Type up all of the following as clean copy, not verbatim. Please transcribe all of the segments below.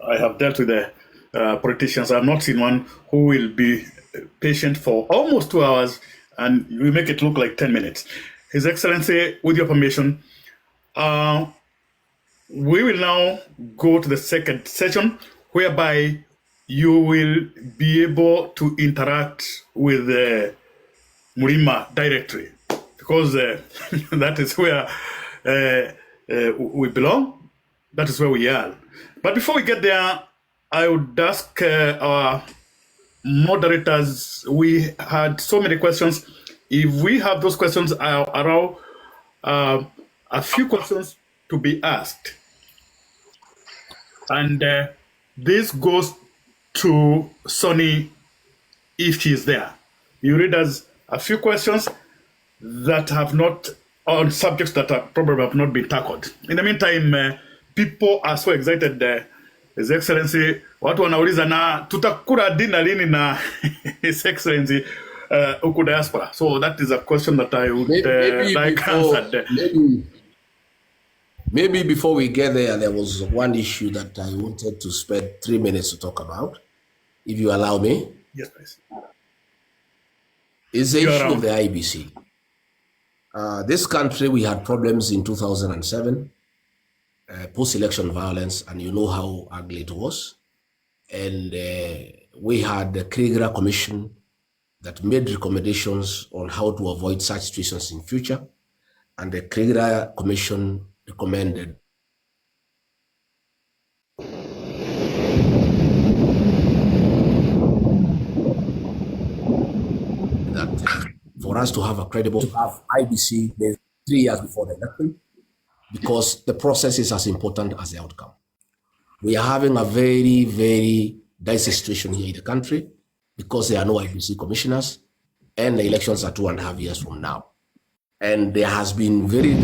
I have dealt with the politicians. I've not seen one who will be patient for almost 2 hours and we make it look like 10 minutes. His Excellency, with your permission, we will now go to the second session whereby you will be able to interact with Murima directly because that is where we belong. That is where we are. But before we get there, I would ask our moderators, we had so many questions. If we have those questions, I'll allow a few questions to be asked. And this goes to Sonny if she's there. You read us a few questions that have not, on subjects that are probably have not been tackled. In the meantime, people are so excited. His Excellency, watu wanauliza na tutakula dinner lini na His Excellency huku diaspora. So that is a question that I would like answered. Maybe before we get there was one issue that I wanted to spend 3 minutes to talk about, if you allow me. Yes, please. It's the issue of the IBC. This country, we had problems in 2007, post-election violence, and you know how ugly it was. And we had the Krieger Commission that made recommendations on how to avoid such situations in future. And the Krieger Commission recommended that for us to have a credible IBC 3 years before the election, because the process is as important as the outcome. We are having a very, very dicey situation here in the country because there are no IBC commissioners and the elections are 2.5 years from now. And there has been very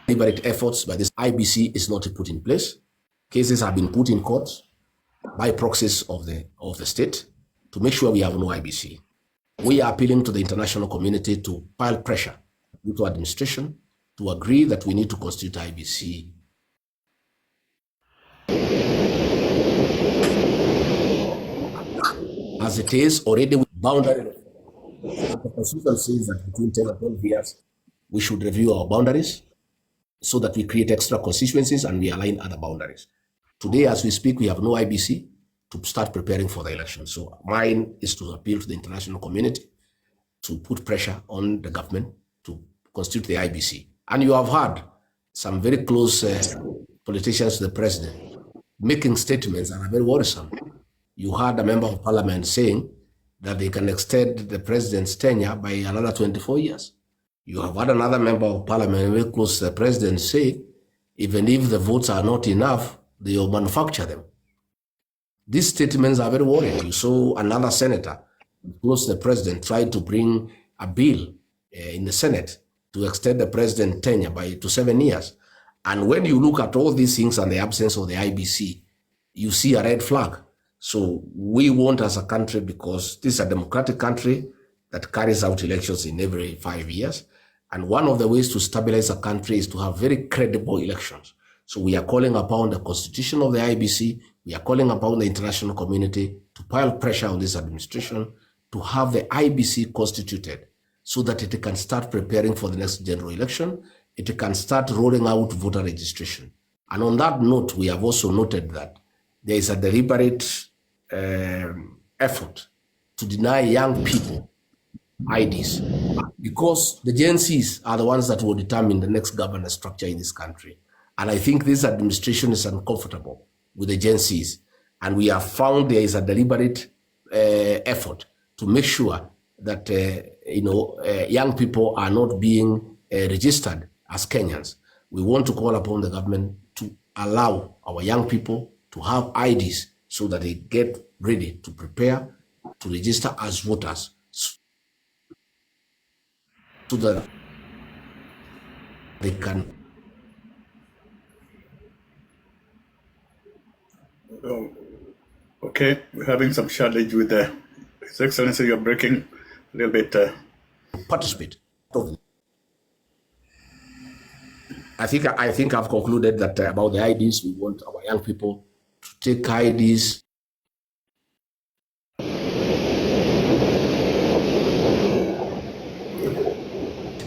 deliberate efforts by this IBC is not put in place. Cases have been put in court by proxies of the state to make sure we have no IBC. We are appealing to the international community to pile pressure into administration to agree that we need to constitute IBC. As it is already with boundary, the Constitution says that between 10 and 12 years, we should review our boundaries so that we create extra constituencies and we align other boundaries. Today, as we speak, we have no IBC to start preparing for the election. So mine is to appeal to the international community to put pressure on the government to constitute the IBC. And you have heard some very close politicians to the president making statements that are very worrisome. You heard a member of parliament saying that they can extend the president's tenure by another 24 years. You have had another member of parliament very close to the president say, even if the votes are not enough, they will manufacture them. These statements are very worrying. You saw another senator close to the president try to bring a bill in the Senate to extend the president's tenure to 7 years. And when you look at all these things and the absence of the IBC, you see a red flag. So we want as a country, because this is a democratic country that carries out elections in every 5 years. And one of the ways to stabilize a country is to have very credible elections. So we are calling upon the constitution of the IBC, we are calling upon the international community to pile pressure on this administration to have the IBC constituted so that it can start preparing for the next general election, it can start rolling out voter registration. And on that note, we have also noted that there is a deliberate effort to deny young people IDs because the Gen Zs are the ones that will determine the next governance structure in this country. And I think this administration is uncomfortable with the Gen Zs. And we have found there is a deliberate effort to make sure that young people are not being registered as Kenyans. We want to call upon the government to allow our young people to have IDs so that they get ready to prepare to register as voters so that they can. Okay, we're having some challenge with His Excellency. You're breaking a little bit. Participate. I think I've concluded that about the IDs. We want our young people to take IDs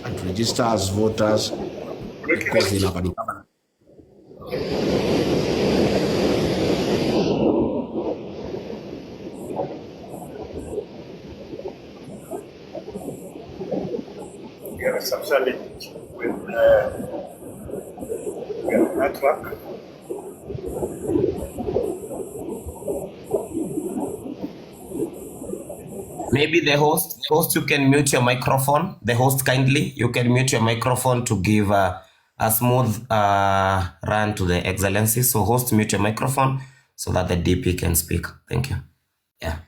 and to register as voters because they'll have an income. There is some challenge with network. Maybe the host, you can mute your microphone. The host, kindly, you can mute your microphone to give a smooth run to the Excellency. So host, mute your microphone so that the DP can speak. Thank you. Yeah.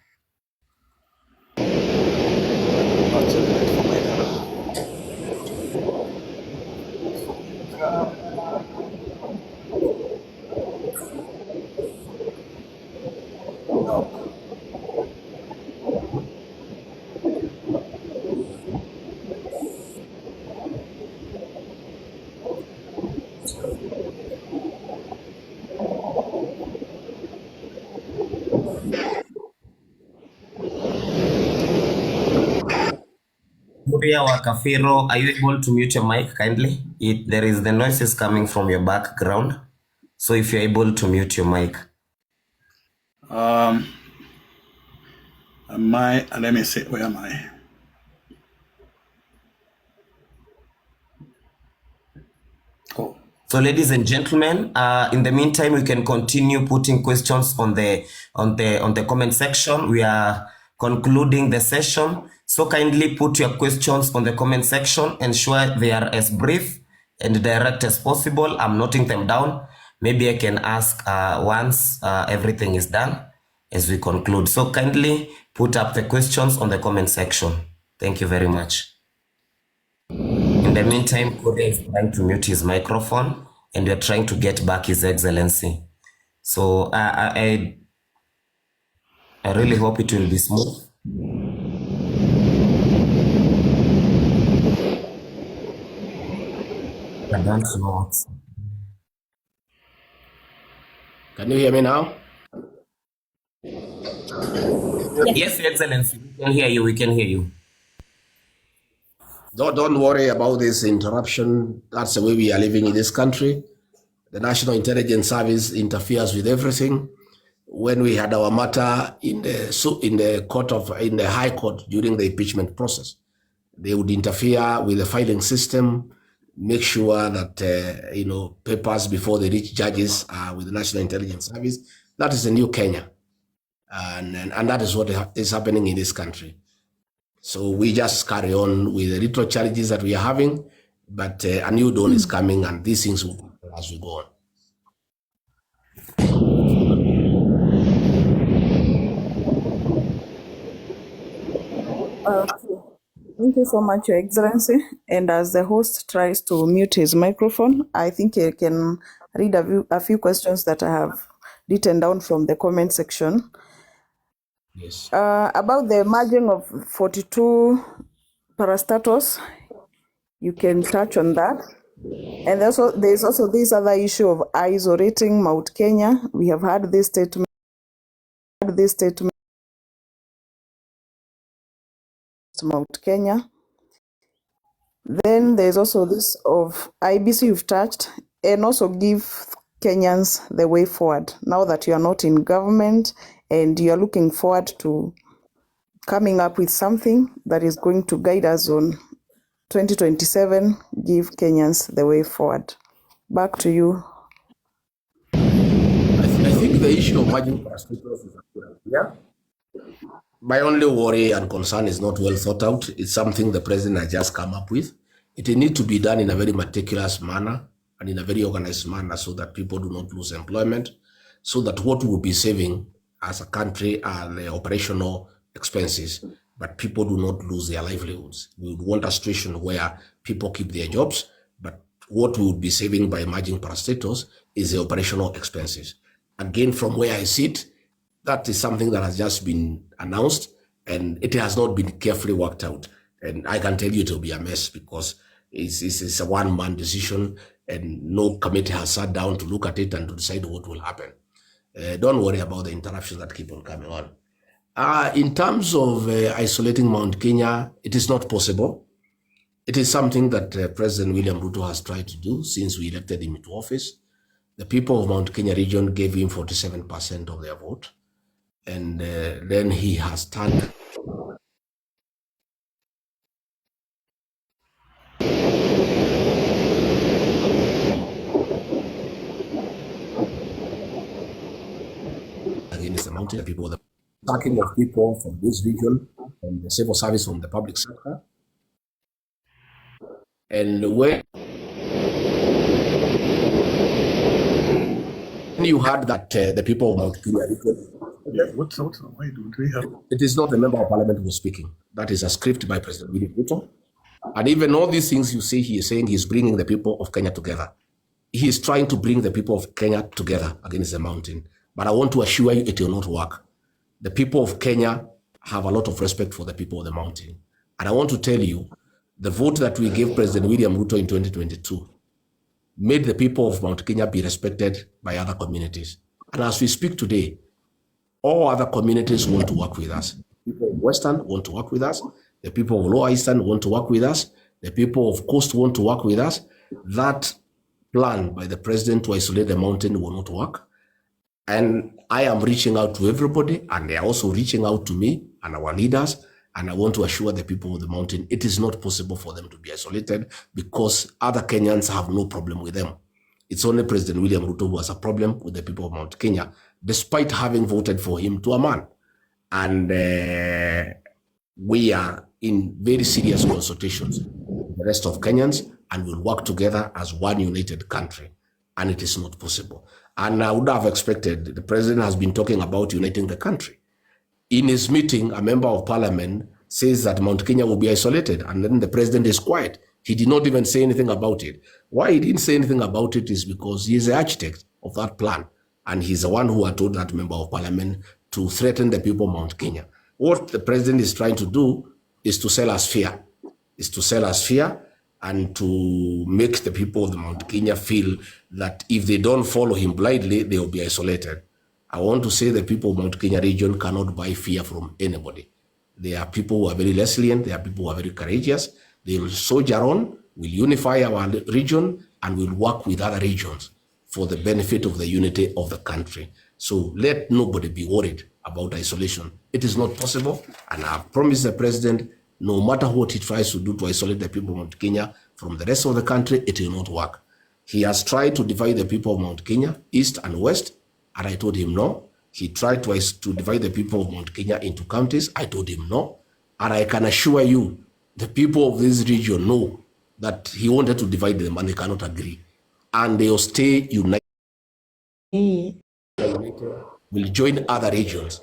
Muria Wakafiro, are you able to mute your mic kindly? There is the noises coming from your background. So if you're able to mute your mic. Let me see, where am I? Oh. So, ladies and gentlemen, in the meantime, we can continue putting questions on the comment section. We are concluding the session. So kindly put your questions on the comment section. Ensure they are as brief and direct as possible. I'm noting them down. Maybe I can ask once everything is done as we conclude. So kindly put up the questions on the comment section. Thank you very much. In the meantime, Kode is trying to mute his microphone and we're trying to get back His Excellency. So I really hope it will be smooth. I don't know. Can you hear me now? Yes, Your Excellency, we can hear you. We can hear you. Don't worry about this interruption. That's the way we are living in this country. The National Intelligence Service interferes with everything. When we had our matter in the High Court during the impeachment process, they would interfere with the filing system, make sure that papers before they reach judges are with the National Intelligence Service. That is the new Kenya, and that is what is happening in this country. So we just carry on with the little challenges that we are having, but a new dawn is coming, and these things will happen as we go on. Thank you so much, Your Excellency. And as the host tries to mute his microphone, I think he can read a few questions that I have written down from the comment section. Yes. About the merging of 42 parastatos, you can touch on that. And there's also this other issue of isolating Mount Kenya. We have had this statement. Mount Kenya. Then there's also this of IBC you've touched, and also give Kenyans the way forward. Now that you are not in government and you are looking forward to coming up with something that is going to guide us on 2027, give Kenyans the way forward. Back to you. I think the issue of merging parastatals is clear. My only worry and concern is not well thought out. It's something the president has just come up with. It needs to be done in a very meticulous manner and in a very organized manner so that people do not lose employment, so that what we'll be saving as a country are the operational expenses, but people do not lose their livelihoods. We would want a situation where people keep their jobs, but what we would be saving by merging parastatals is the operational expenses. Again, from where I sit, that is something that has just been announced and it has not been carefully worked out. And I can tell you it will be a mess because it's a one-man decision and no committee has sat down to look at it and to decide what will happen. Don't worry about the interruptions that keep on coming on. In terms of isolating Mount Kenya, it is not possible. It is something that President William Ruto has tried to do since we elected him into office. The people of Mount Kenya region gave him 47% of their vote. And then he has turned against the mountain people, the attacking of people from this region, from the civil service, from the public sector. And when you heard that the people of Mount Kenya region, why don't we have? it is not the member of parliament who is speaking. That is a script by President William Ruto. And even all these things you see, he is saying he's bringing the people of Kenya together. He is trying to bring the people of Kenya together against the mountain. But I want to assure you it will not work. The people of Kenya have a lot of respect for the people of the mountain. And I want to tell you, the vote that we gave President William Ruto in 2022 made the people of Mount Kenya be respected by other communities. And as we speak today, all other communities want to work with us. People of Western want to work with us. The people of Lower Eastern want to work with us. The people of Coast want to work with us. That plan by the president to isolate the mountain will not work. And I am reaching out to everybody, and they are also reaching out to me and our leaders. And I want to assure the people of the mountain, it is not possible for them to be isolated because other Kenyans have no problem with them. It's only President William Ruto who has a problem with the people of Mount Kenya, despite having voted for him to a man. And we are in very serious consultations with the rest of Kenyans and will work together as one united country. And it is not possible. And I would have expected, the president has been talking about uniting the country. In his meeting, a member of parliament says that Mount Kenya will be isolated, and then the president is quiet. He did not even say anything about it. Why he didn't say anything about it is because he is the architect of that plan, and he's the one who had told that member of parliament to threaten the people of Mount Kenya. What the president is trying to do is to sell us fear, and to make the people of the Mount Kenya feel that if they don't follow him blindly, they will be isolated. I want to say the people of Mount Kenya region cannot buy fear from anybody. They are people who are very resilient. They are people who are very courageous. They will soldier on, will unify our region, and will work with other regions for the benefit of the unity of the country. So let nobody be worried about isolation. It is not possible, and I have promised the president, no matter what he tries to do to isolate the people of Mount Kenya from the rest of the country, it will not work. He has tried to divide the people of Mount Kenya, east and west, and I told him no. He tried to divide the people of Mount Kenya into counties. I told him no. And I can assure you, the people of this region know that he wanted to divide them and they cannot agree. And they will stay united. Will join other regions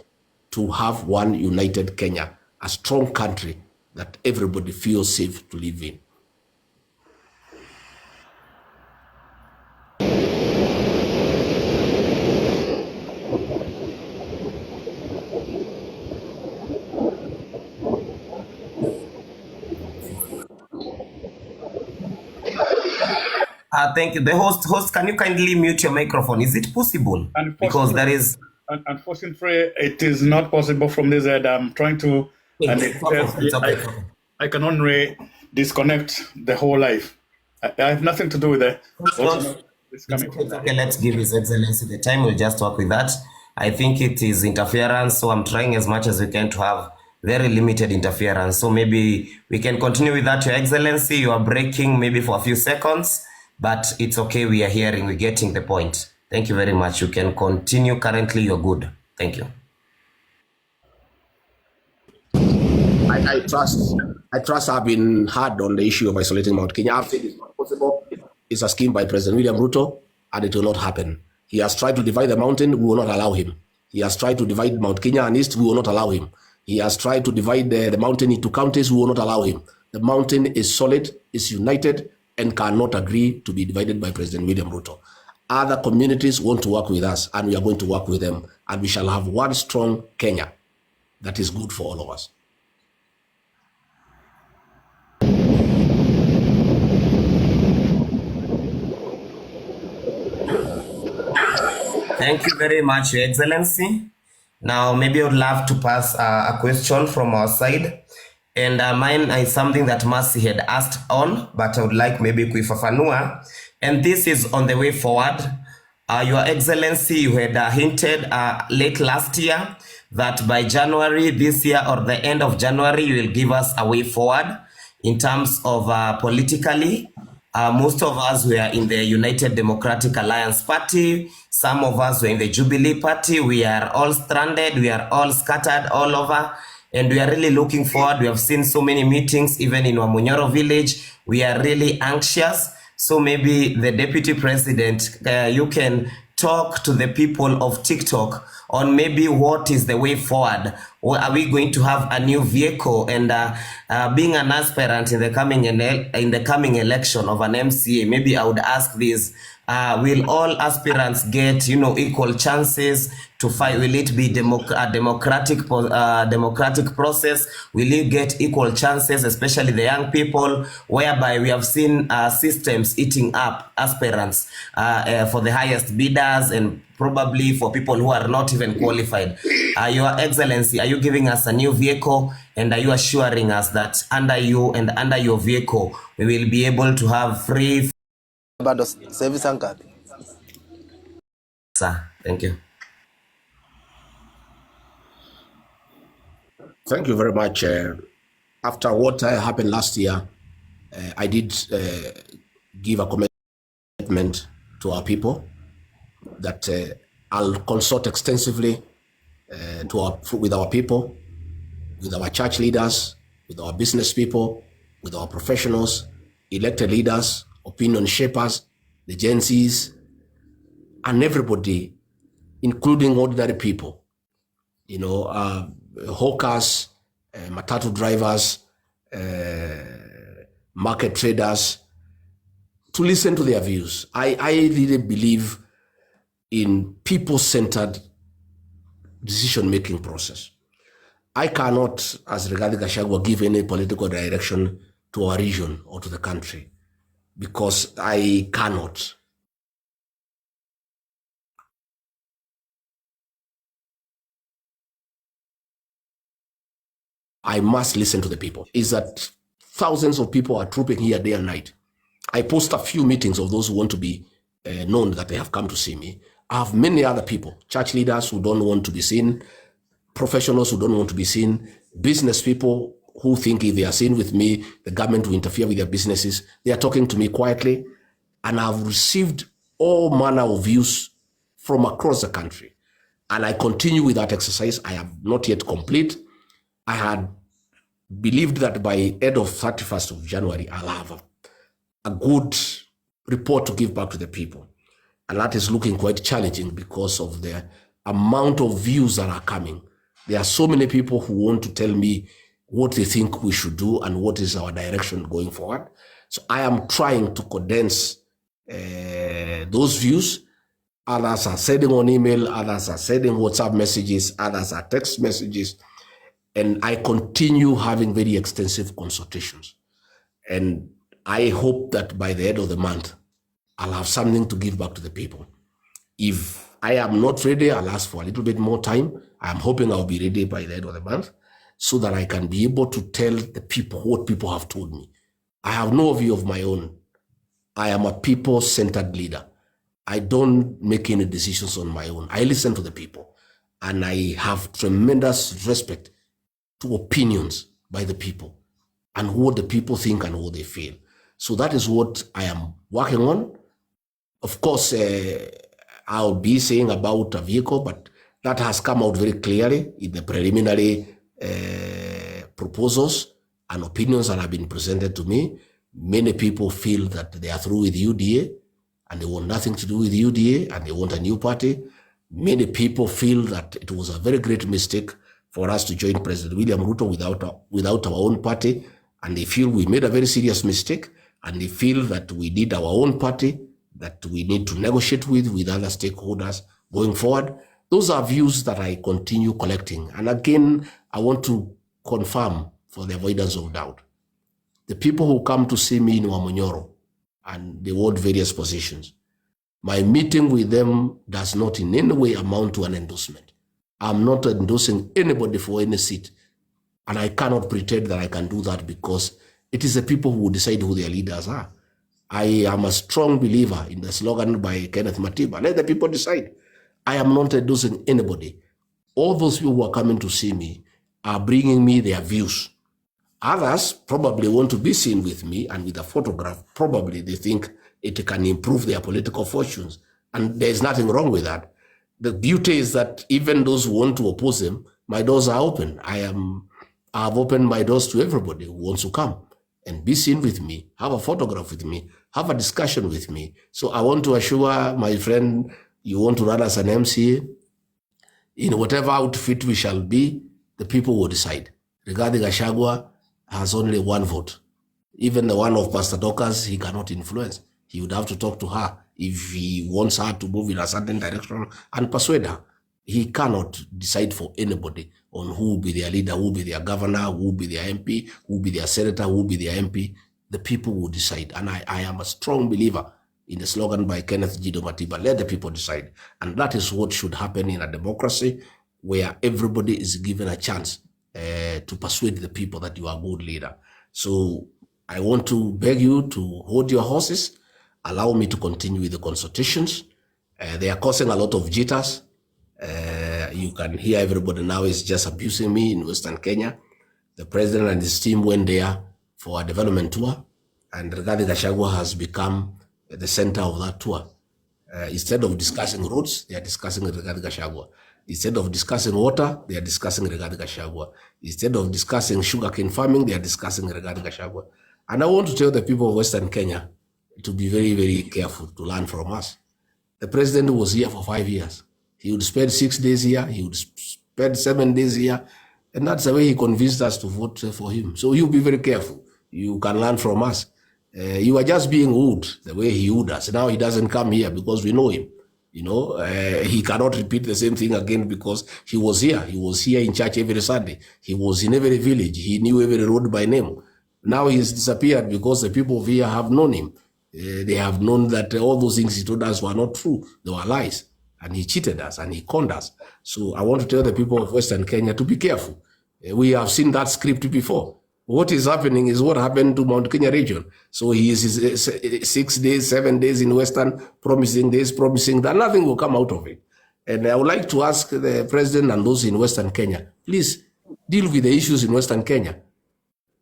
to have one united Kenya, a strong country that everybody feels safe to live in. Thank you. The host, can you kindly mute your microphone? Is it possible? Because there is... Unfortunately, it is not possible from this end. I'm trying to... It's okay. I can only disconnect the whole life. I have nothing to do with it. Okay, let's give His Excellency the time. We'll just work with that. I think it is interference, so I'm trying as much as we can to have very limited interference. So maybe we can continue with that, Your Excellency. You are breaking maybe for a few seconds, but it's okay. We are hearing, we're getting the point. Thank you very much. You can continue. Currently, you're good. Thank you. I trust I've been hard on the issue of isolating Mount Kenya. I've said it's not possible. It's a scheme by President William Ruto, and it will not happen. He has tried to divide the mountain. We will not allow him. He has tried to divide Mount Kenya and East. We will not allow him. He has tried to divide the mountain into counties. We will not allow him. The mountain is solid, is united, and cannot agree to be divided by President William Ruto. Other communities want to work with us, and we are going to work with them, and we shall have one strong Kenya that is good for all of us. Thank you very much, Your Excellency. Now, maybe I would love to pass a question from our side. And mine is something that Mercy had asked on, but I would like maybe kuifafanua. And this is on the way forward. Your Excellency, you had hinted late last year that by January this year or the end of January, you will give us a way forward in terms of politically. Most of us were in the United Democratic Alliance Party. Some of us were in the Jubilee Party. We are all stranded. We are all scattered all over. And we are really looking forward. We have seen so many meetings, even in Wamunyoro village. We are really anxious. So maybe the Deputy President, you can talk to the people of TikTok on maybe what is the way forward. Or are we going to have a new vehicle? And being an aspirant in the coming election of an MCA, maybe I would ask this: will all aspirants get equal chances to fight? Will it be a democratic process? Will you get equal chances, especially the young people, whereby we have seen systems eating up aspirants for the highest bidders and probably for people who are not even qualified? Your Excellency, are you giving us a new vehicle, and are you assuring us that under you and under your vehicle we will be able to have free bado sasa hivi saa ngapi? Sir, thank you. Thank you very much. After what happened last year, I did give a commitment to our people that I'll consult extensively with our people, with our church leaders, with our business people, with our professionals, elected leaders, opinion shapers, the Gen Zs, and everybody, including ordinary people, hawkers, matatu drivers, market traders, to listen to their views. I really believe in people-centered decision-making process. I cannot, as Rigathi Gachagua, give any political direction to our region or to the country, because I cannot. I must listen to the people. Is that thousands of people are trooping here day and night. I post a few meetings of those who want to be known that they have come to see me. I have many other people, church leaders who don't want to be seen, professionals who don't want to be seen, business people who think if they are seen with me, the government will interfere with their businesses. They are talking to me quietly, and I've received all manner of views from across the country. And I continue with that exercise. I am not yet complete. I had believed that by end of 31st of January, I'll have a good report to give back to the people. And that is looking quite challenging because of the amount of views that are coming. There are so many people who want to tell me what they think we should do and what is our direction going forward. So I am trying to condense those views. Others are sending on email, others are sending WhatsApp messages, others are text messages. And I continue having very extensive consultations. And I hope that by the end of the month, I'll have something to give back to the people. If I am not ready, I'll ask for a little bit more time. I'm hoping I'll be ready by the end of the month so that I can be able to tell the people what people have told me. I have no view of my own. I am a people-centered leader. I don't make any decisions on my own. I listen to the people, and I have tremendous respect to opinions by the people and what the people think and what they feel. So that is what I am working on. Of course, I'll be saying about a vehicle, but that has come out very clearly in the preliminary proposals and opinions that have been presented to me. Many people feel that they are through with UDA and they want nothing to do with UDA and they want a new party. Many people feel that it was a very great mistake for us to join President William Ruto without our own party, and they feel we made a very serious mistake, and they feel that we need our own party that we need to negotiate with other stakeholders going forward. Those are views that I continue collecting. And again, I want to confirm for the avoidance of doubt. The people who come to see me in Wamunyoro and they hold various positions, My meeting with them does not in any way amount to an endorsement. I'm not endorsing anybody for any seat. And I cannot pretend that I can do that because it is the people who decide who their leaders are. I am a strong believer in the slogan by Kenneth Matiba. Let the people decide. I am not endorsing anybody. All those people who are coming to see me are bringing me their views. Others probably want to be seen with me and with a photograph. Probably they think it can improve their political fortunes. And there's nothing wrong with that. The beauty is that even those who want to oppose him, my doors are open. I've opened my doors to everybody who wants to come and be seen with me, have a photograph with me, have a discussion with me. So I want to assure my friend, you want to run as an MC, in whatever outfit we shall be, the people will decide. Regarding GACHAGUA has only one vote. Even the one of Pastor Dorcas, he cannot influence. He would have to talk to her if he wants her to move in a certain direction and persuade her. He cannot decide for anybody on who will be their leader, who will be their governor, who will be their MP, who will be their senator, who will be their MP. The people will decide. And I am a strong believer in the slogan by Kenneth Gido Matiba, let the people decide. And that is what should happen in a democracy where everybody is given a chance to persuade the people that you are a good leader. So I want to beg you to hold your horses, allow me to continue with the consultations. They are causing a lot of jitters. You can hear everybody now is just abusing me in Western Kenya. The president and his team went there for a development tour, and Rigathi Gachagua has become the center of that tour. Instead of discussing roads, they are discussing Rigathi Gachagua. Instead of discussing water, they are discussing Rigathi Gachagua. Instead of discussing sugarcane farming, they are discussing Rigathi Gachagua. And I want to tell the people of Western Kenya to be very, very careful, to learn from us. The president was here for 5 years. He would spend 6 days here, he would spend 7 days here, and that's the way he convinced us to vote for him. So you be very careful. You can learn from us. You are just being wooed the way he wooed us. Now he doesn't come here because we know him. You know, he cannot repeat the same thing again because he was here. He was here in church every Sunday. He was in every village. He knew every road by name. Now he has disappeared because the people of here have known him. They have known that all those things he told us were not true. They were lies. And he cheated us and he conned us. So I want to tell the people of Western Kenya to be careful. We have seen that script before. What is happening is what happened to Mount Kenya region. So he is 6 days, 7 days in Western, promising this, promising that. Nothing will come out of it. And I would like to ask the president and those in Western Kenya, please deal with the issues in Western Kenya.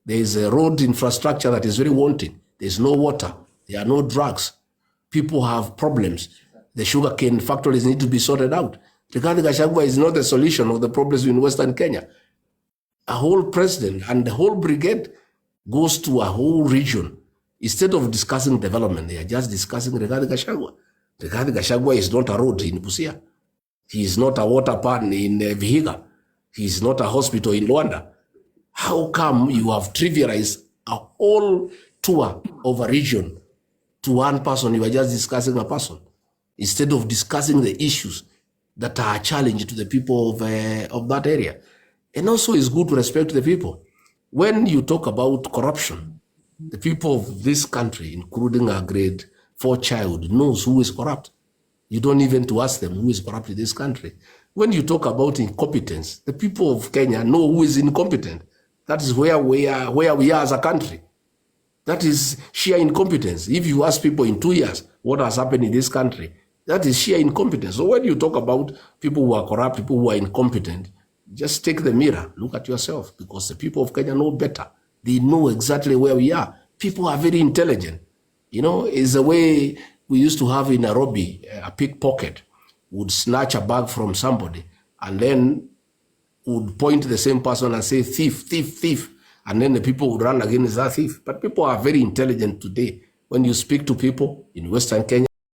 There is a road infrastructure that is very wanting. There's no water. There are no drugs. People have problems. The sugarcane factories need to be sorted out. Rigathi Gachagua is not the solution of the problems in Western Kenya. A whole president and the whole brigade goes to a whole region. Instead of discussing development, they are just discussing Rigathi Gachagua. Rigathi Gachagua is not a road in Busia. He is not a water pan in Vihiga. He is not a hospital in Luanda. How come you have trivialized a whole tour of a region to one person? You are just discussing a person, instead of discussing the issues that are a challenge to the people of that area. And also it's good to respect the people. When you talk about corruption, the people of this country, including a grade 4 child, knows who is corrupt. You don't even to ask them who is corrupt in this country. When you talk about incompetence, the people of Kenya know who is incompetent. That is where we are as a country. That is sheer incompetence. If you ask people in 2 years what has happened in this country, that is sheer incompetence. So when you talk about people who are corrupt, people who are incompetent, just take the mirror, look at yourself, because the people of Kenya know better. They know exactly where we are. People are very intelligent. You know, it's the way we used to have in Nairobi, a pickpocket would snatch a bag from somebody and then would point to the same person and say, thief, thief, thief. And then the people would run against that thief. But people are very intelligent today. When you speak to people in Western Kenya,